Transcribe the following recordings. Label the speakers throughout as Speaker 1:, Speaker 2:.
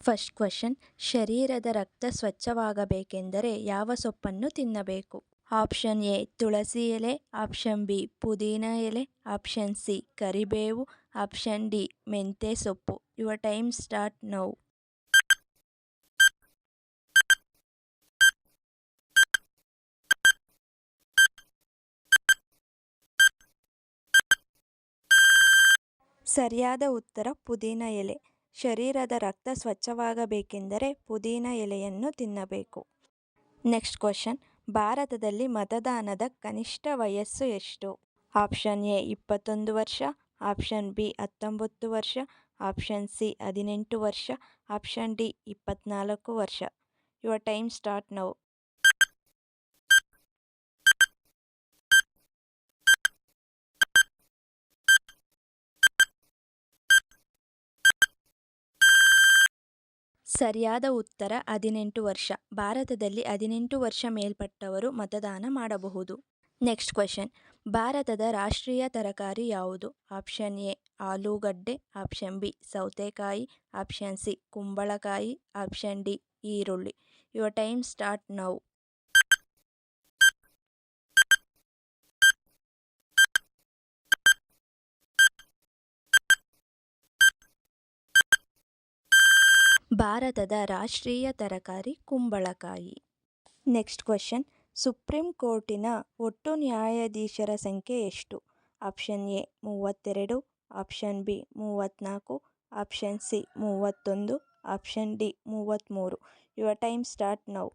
Speaker 1: First question, ಶರೀರದ ರಕ್ತ ಸ್ವಚ್ಛವಾಗಬೇಕೆಂದರೆ ಯಾವ ಸೊಪ್ಪನ್ನು ತಿನ್ನಬೇಕು? ಆಪ್ಷನ್ ಎ ತುಳಸಿ ಎಲೆ, ಆಪ್ಷನ್ ಬಿ ಪುದೀನ ಎಲೆ, ಆಪ್ಷನ್ ಸಿ ಕರಿಬೇವು, ಆಪ್ಷನ್ ಡಿ ಮೆಂತ್ಯ ಸೊಪ್ಪು. Your time start now. ಸರಿಯಾದ ಉತ್ತರ ಪುದೀನ ಎಲೆ. ಶರೀರದ ರಕ್ತ ಸ್ವಚ್ಛವಾಗಬೇಕೆಂದರೆ ಪುದೀನ ಎಲೆಯನ್ನು ತಿನ್ನಬೇಕು. ನೆಕ್ಸ್ಟ್ ಕ್ವಶನ್, ಭಾರತದಲ್ಲಿ ಮತದಾನದ ಕನಿಷ್ಠ ವಯಸ್ಸು ಎಷ್ಟು? ಆಪ್ಷನ್ ಎ 21 ವರ್ಷ, ಆಪ್ಷನ್ ಬಿ 19 ವರ್ಷ, ಆಪ್ಷನ್ ಸಿ 18 ವರ್ಷ, ಆಪ್ಷನ್ ಡಿ 24 ವರ್ಷ. Your time start now. ಸರಿಯಾದ ಉತ್ತರ 18 ವರ್ಷ. ಭಾರತದಲ್ಲಿ 18 ವರ್ಷ ಮೇಲ್ಪಟ್ಟವರು ಮತದಾನ ಮಾಡಬಹುದು. ನೆಕ್ಸ್ಟ್ ಕ್ವೆಶ್ಚನ್, ಭಾರತದ ರಾಷ್ಟ್ರೀಯ ತರಕಾರಿ ಯಾವುದು? ಆಪ್ಷನ್ ಎ ಆಲೂಗಡ್ಡೆ, ಆಪ್ಷನ್ ಬಿ ಸೌತೆಕಾಯಿ, ಆಪ್ಷನ್ ಸಿ ಕುಂಬಳಕಾಯಿ, ಆಪ್ಷನ್ ಡಿ ಈರುಳ್ಳಿ. Your time start now. ಭಾರತದ ರಾಷ್ಟ್ರೀಯ ತರಕಾರಿ ಕುಂಬಳಕಾಯಿ. ನೆಕ್ಸ್ಟ್ ಕ್ವೆಶ್ಚನ್, ಸುಪ್ರೀಂ ಕೋರ್ಟಿನ ಒಟ್ಟು ನ್ಯಾಯಾಧೀಶರ ಸಂಖ್ಯೆ ಎಷ್ಟು? Option A 32, option B 34, option C 31, option D 33. Your time start now.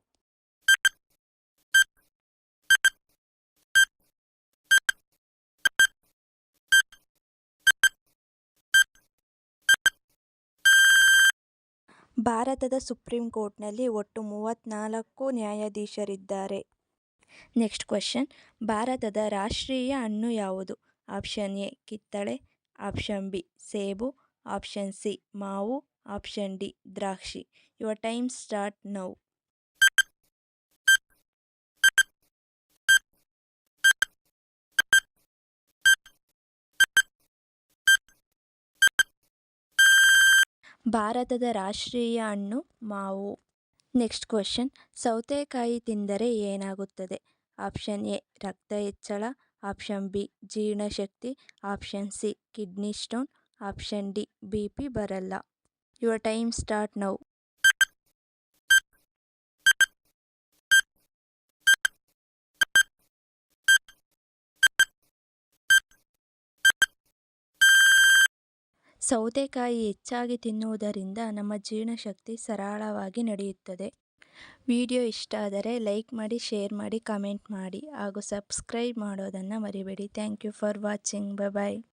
Speaker 1: ಭಾರತದ ಸುಪ್ರೀಂ ಕೋರ್ಟ್ನಲ್ಲಿ ಒಟ್ಟು 34 ನ್ಯಾಯಾಧೀಶರಿದ್ದಾರೆ. ನೆಕ್ಸ್ಟ್ ಕ್ವೆಶ್ಚನ್, ಭಾರತದ ರಾಷ್ಟ್ರೀಯ ಹಣ್ಣು ಯಾವುದು? ಆಪ್ಷನ್ ಎ ಕಿತ್ತಳೆ, ಆಪ್ಷನ್ ಬಿ ಸೇಬು, ಆಪ್ಷನ್ ಸಿ ಮಾವು, ಆಪ್ಷನ್ ಡಿ ದ್ರಾಕ್ಷಿ. Your time start now. ಭಾರತದ ರಾಷ್ಟ್ರೀಯ ಹಣ್ಣು ಮಾವು. ನೆಕ್ಸ್ಟ್ ಕ್ವೆಶ್ಚನ್, ಸೌತೆಕಾಯಿ ತಿಂದರೆ ಏನಾಗುತ್ತದೆ? ಆಪ್ಷನ್ ಎ ರಕ್ತ ಹೆಚ್ಚಳ, ಆಪ್ಷನ್ ಬಿ ಜೀರ್ಣಶಕ್ತಿ, option C kidney stone, option D BP ಬರಲ್ಲ. Your time start now. ಸೌತೆಕಾಯಿ ಹೆಚ್ಚಾಗಿ ತಿನ್ನುವುದರಿಂದ ನಮ್ಮ ಜೀರ್ಣಶಕ್ತಿ ಸರಳವಾಗಿ ನಡೆಯುತ್ತದೆ. ವಿಡಿಯೋ ಇಷ್ಟ ಆದರೆ ಲೈಕ್ ಮಾಡಿ, ಶೇರ್ ಮಾಡಿ, ಕಮೆಂಟ್ ಮಾಡಿ ಹಾಗೂ ಸಬ್ಸ್ಕ್ರೈಬ್ ಮಾಡೋದನ್ನು ಮರಿಬೇಡಿ. Thank you for watching. By.